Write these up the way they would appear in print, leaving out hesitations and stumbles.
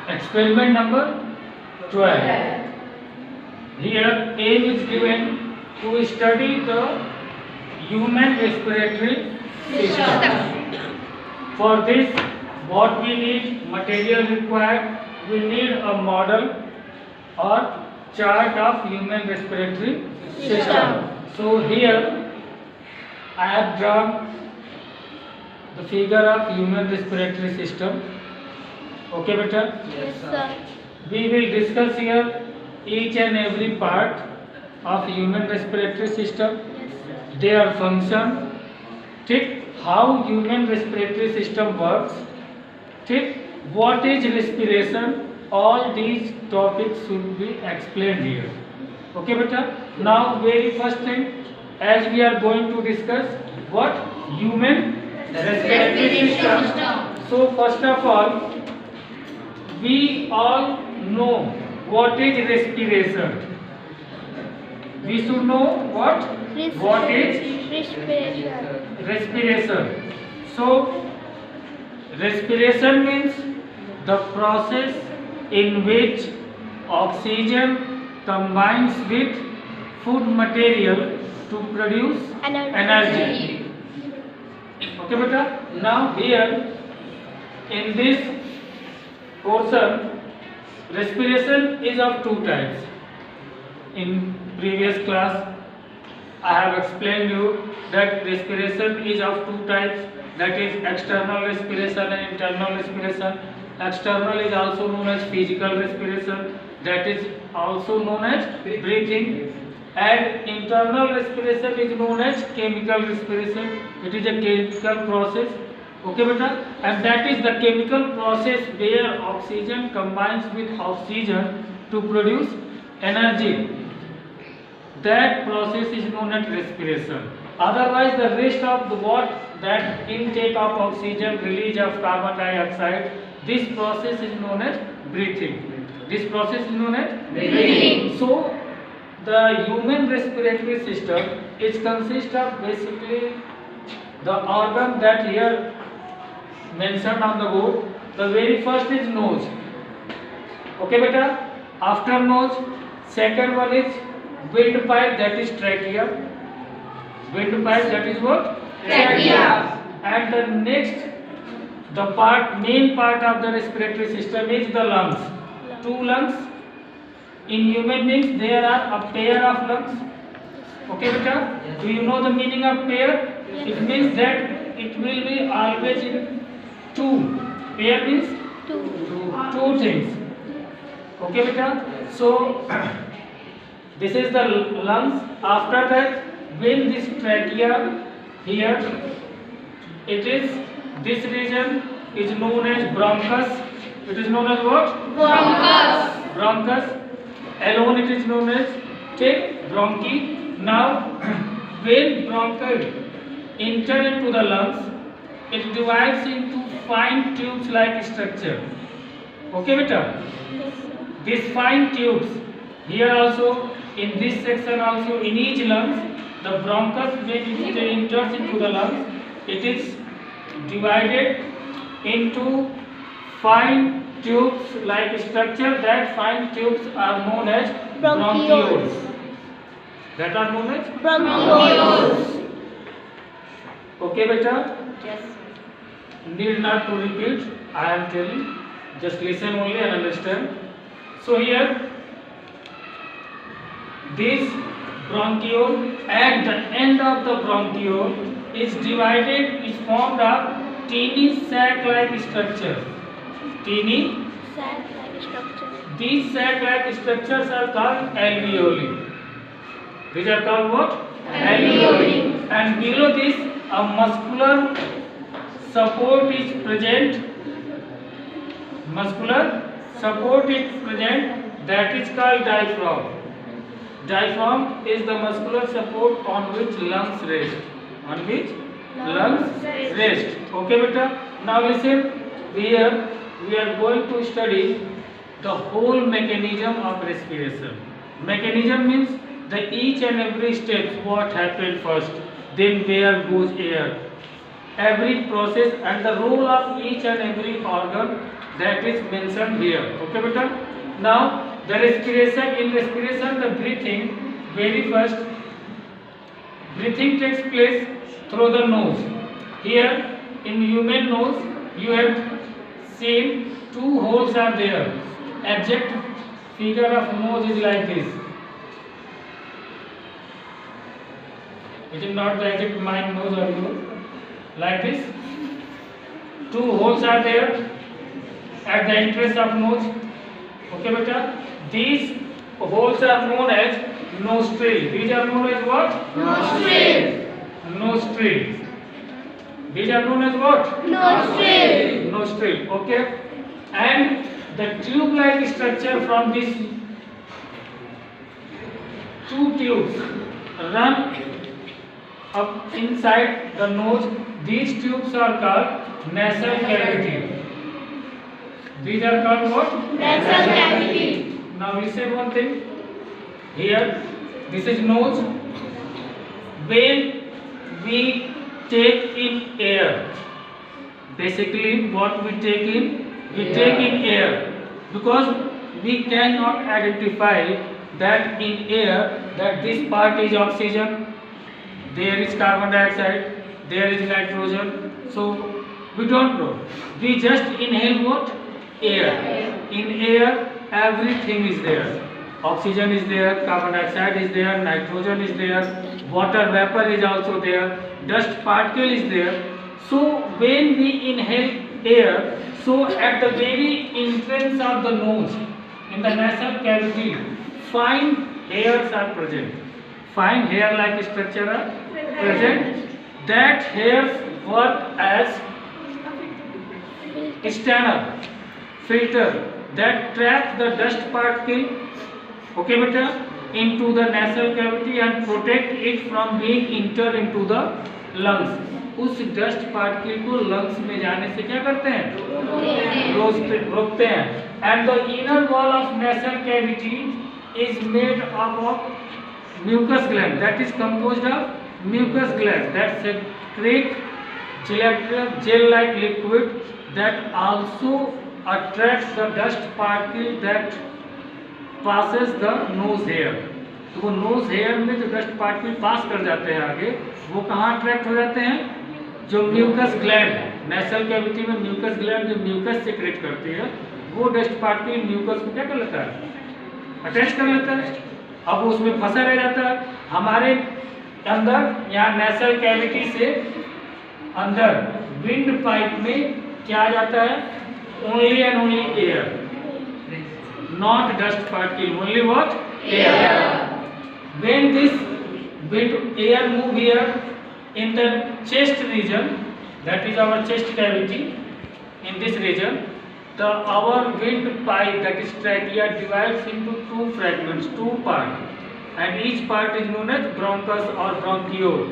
Experiment number 12. Here aim is given to study the human respiratory system. For this, what we need, material required, we need a model or chart of human respiratory system. So here I have drawn the figure of human respiratory system. Okay, beta? Yes, sir. We will discuss here each and every part of human respiratory system, Yes, sir. their function, ठीक, how human respiratory system works, ठीक, what is respiration, all these topics should be explained here. Okay, beta? Now, very first thing, as we are going to discuss what human respiratory system. So, first of all, we all know what is respiration. We should know what is Respiration. respiration. So, respiration means the process in which oxygen combines with food material to produce energy. Okay, beta? Now here in this portion, respiration is of two types. In previous class, I have explained you that respiration is of two types, that is external respiration and internal respiration. External is also known as physical respiration, that is also known as breathing, and internal respiration is known as chemical respiration. It is a chemical process. Okay, beta? And that is the chemical process where oxygen combines with oxygen to produce energy. That process is known as respiration. Otherwise, the rest of the what, that intake of oxygen, release of carbon dioxide, this process is known as breathing. This process is known as breathing. So, the human respiratory system is consist of basically the organ that here mentioned on the board. The very first is nose. Okay, beta? After nose, second one is windpipe, that is trachea. Windpipe, that is what? Trachea. And the next, the main part of the respiratory system is the lungs. Two lungs. In human beings, there are a pair of lungs. Okay, beta? Do you know the meaning of pair? Yes. It means that it will be always in two. Pair means two things. Okay, beta? So, this is the lungs. After that, when this trachea here, it is, this region is known as bronchus. It is known as what? Bronchus. Bronchus. Alone it is known as bronchi. Now, when bronchi enter into the lungs, it divides into fine tubes-like structure. Okay, beta? Yes, sir. These fine tubes, here also, in this section also, in each lungs, the bronchus, when it enters into the lungs, it is divided into fine tubes like structure. That fine tubes are known as bronchioles. That are known as Bronchioles. Okay, beta? Yes. Need not to repeat. I am telling. Just listen only and understand. So here, this bronchiole, at the end of the bronchiole is divided, is formed of teeny sac-like structure. Teeny. Sac-like structure. These sac-like structures are called alveoli. These are called what? Alveoli. And below this, a muscular support is present. Muscular support is present. That is called diaphragm. Diaphragm is the muscular support on which lungs rest. On which lungs rest. Okay, beta? Now listen. Here we are going to study the whole mechanism of respiration. Mechanism means the each and every step, what happened first, then where goes air, every process and the role of each and every organ that is mentioned here. Okay, beta? Now the respiration. In respiration, the breathing, very first, breathing takes place through the nose. Here in human nose, you have seen two holes are there. Exact figure of nose is like this. It is not the exact mind nose or nose. Like this. Two holes are there at the entrance of nose. Okay, beta? These holes are known as nostril. These are known as what? Nostril. Nostril. These are known as what? Nostril. Nostril. Okay. And the tube-like structure from these two tubes run up inside the nose. These tubes are called nasal cavity. These are called what? Nasal cavity. Now listen one thing. Here, this is nose. When we take in air, basically what we take in? We take in air, because we cannot identify that in air that this part is oxygen, there is carbon dioxide, there is nitrogen. So we don't know. We just inhale what? Air. In air, everything is there. Oxygen is there, carbon dioxide is there, nitrogen is there, water vapor is also there, dust particle is there. So when we inhale air, so at the very entrance of the nose, in the nasal cavity, fine hairs are present. Fine hair-like structure are present. That hairs work as external filter that traps the dust particle, okay beta, into the nasal cavity and protect it from being enter into the lungs. उस dust particle को lungs में जाने से क्या करते हैं? रोकते हैं. And the inner wall of nasal cavity is made up of mucus gland that is composed of mucus gland that secrete gel like liquid that also attracts the dust particle that passes the nose hair. तो वो knows hair में जो dust particle pass कर जाते हैं आगे, वो कहाँ अट्रैक्ट हो जाते हैं? जो म्यूकस ग्लैंड है, नेसल कैविटी में म्यूकस ग्लैंड जो म्यूकस सेक्रेट करती है, वो डस्ट पार्टिकल म्यूकस को क्या कर लेता है? अटैच कर लेता है. अब वो उसमें फंसा रह जाता है. हमारे अंदर यहाँ नेसल कैविटी से अंदर विंड पाइप में क्या आ जाता है? Only and only air, not dust particle, only what? Air. When this wind air move here in the chest region, that is our chest cavity, in this region, our wind pipe, that is trachea, divides into two fragments, two parts, and each part is known as bronchus or bronchiole.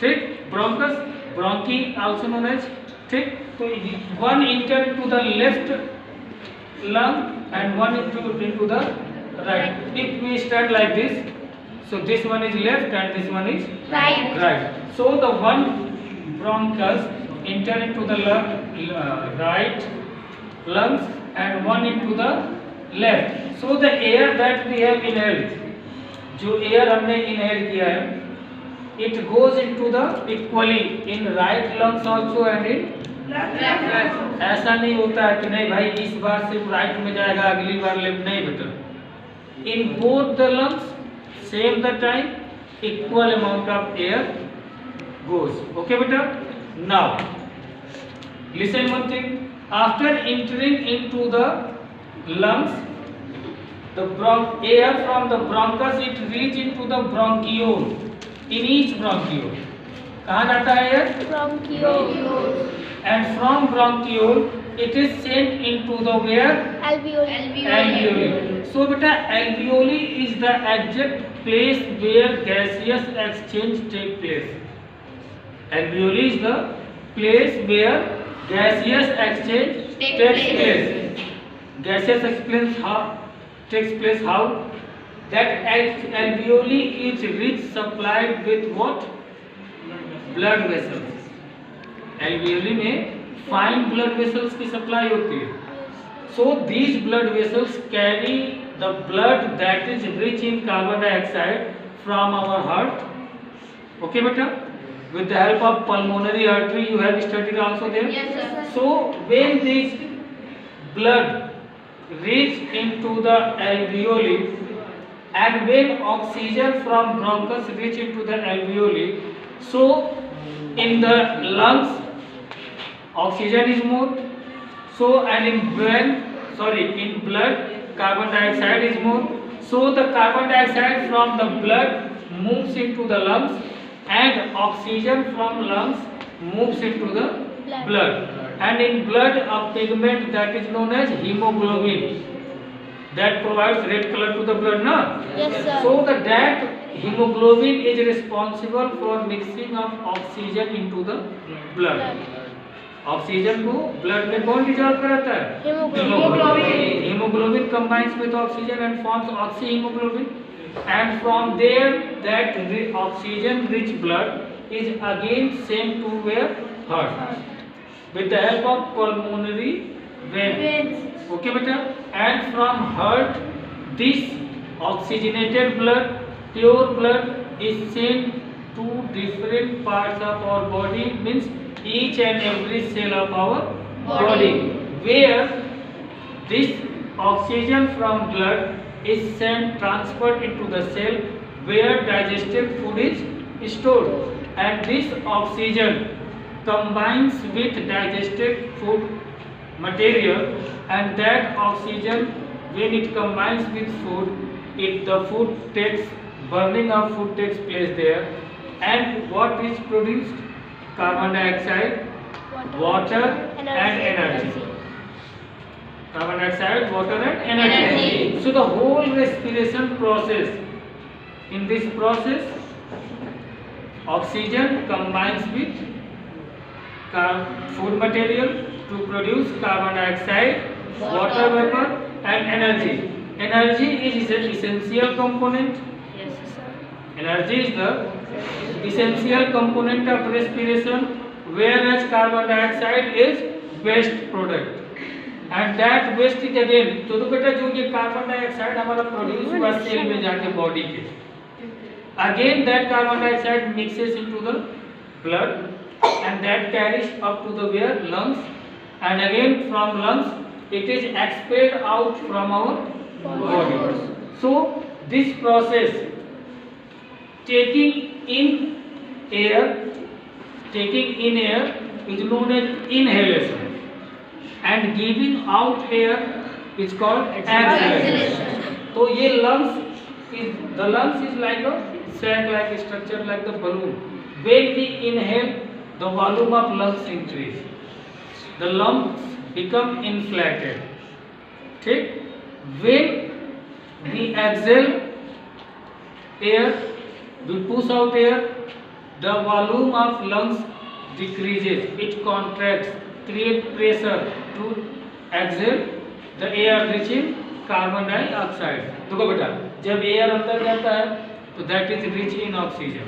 ठीक? Bronchus, bronchi also known as. ठीक? तो one enter into the left lung and one into the right. If we stand like this, so this one is left and this one is right. So the one bronchus enter into the right lungs and one into the left. So the air that we have inhaled, जो air हमने inhale किया है, it goes into the equally in right lungs also and in left. ऐसा नहीं होता है कि नहीं भाई इस बार सिर्फ राइट में जाएगा अगली बार लेफ्ट, नहीं बेटा. In both the lungs, same the time, equal amount of air goes. Okay beta? Now listen one thing. After entering into the lungs, the air from the bronchus, it reach into the bronchiole. In each bronchiole कहाँ जाता है air? Bronchiole. And from bronchiole it is sent into the where? Alveoli. Alveoli. So beta, alveoli is the exact place where gaseous exchange take place. Alveoli is the place where gaseous exchange takes place. Gaseous exchange takes place how? That alveoli is rich supplied with what? Blood vessels. Alveoli में fine blood vessels की supply होती है. So these blood vessels carry the blood that is rich in carbon dioxide from our heart. Okay, beta? With the help of pulmonary artery, you have studied also there. Yes, sir. So when this blood reach into the alveoli, and when oxygen from bronchus reach into the alveoli, so in the lungs oxygen is more. So and in blood carbon dioxide is more. So the carbon dioxide from the blood moves into the lungs, and oxygen from lungs moves into the blood. And in blood a pigment that is known as hemoglobin that provides red color to the blood, na? Yes, sir. So that hemoglobin is responsible for mixing of oxygen into the blood. Oxygen को blood में कौन dissolve कराता है? Hemoglobin. Hemoglobin combines with oxygen and forms oxyhemoglobin, and from there that oxygen rich blood is again sent to where? Heart, with the help of pulmonary vein. Okay beta? And from heart this oxygenated blood, pure blood, is sent to different parts of our body, means each and every cell of our body, where this oxygen from blood is transferred into the cell where digested food is stored, and this oxygen combines with digested food material, and that oxygen, when it combines with food, burning of food takes place there, and what is produced? Carbon dioxide, water and energy. Carbon dioxide, water and energy. So the whole respiration process, in this process oxygen combines with food material to produce carbon dioxide, water vapor and energy. Energy is an essential component. Yes, sir. Energy is the essential component of respiration, whereas carbon dioxide is waste product, and that waste is again, तो बेटा जो ये carbon dioxide हमारा produce हुआ cell में जाके body के, again that carbon dioxide mixes into the blood, and that carries up to the where? Lungs, and again from lungs it is expelled out from our body. So this process, taking in air is known as inhalation, and giving out air is called exhalation. So ये the lungs is like a sac-like structure, like the balloon. When we inhale, the volume of lungs increase, the lungs become inflated. ठीक? When we exhale air, we push out air, the volume of lungs decreases, it contracts, create pressure to exhale the air rich in carbon dioxide. देखो बेटा, जब air अंदर जाता है तो that is rich in oxygen,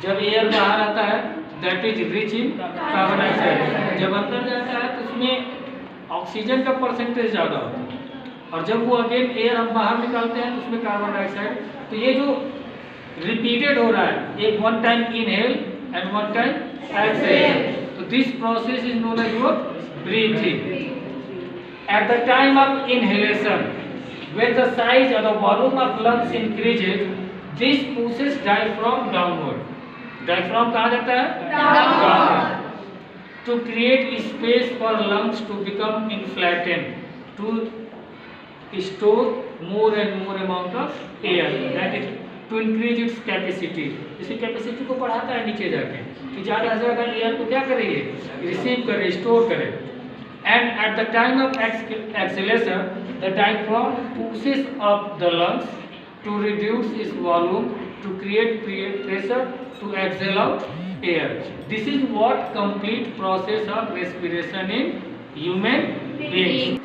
जब air बाहर आता है that is rich in carbon dioxide. जब अंदर जाता है तो उसमें ऑक्सीजन का परसेंटेज ज़्यादा होता है, और जब वो अगेन एयर हम बाहर निकालते हैं तो उसमें कार्बन डाइऑक्साइड. तो ये जो रिपीटेड हो रहा है, एक one time inhale and one time exhale, तो this process is known as what? Breathing. At the time of inhalation, when the size or the volume of lungs increases, this pushes diaphragm downward. Diaphragm कहाँ जाता है? Downward. To create space for lungs to become inflated, to store more and more amount of air, that is to increase its capacity. इसी capacity को बढ़ाता है नीचे जाके कि ज़्यादा से ज़्यादा एयर को क्या करेंगे? रिसीव करे, स्टोर करे. And at the time of exhalation, the diaphragm pushes up the lungs to reduce its volume, to create pressure to exhale out air. This is what complete process of respiration in human beings.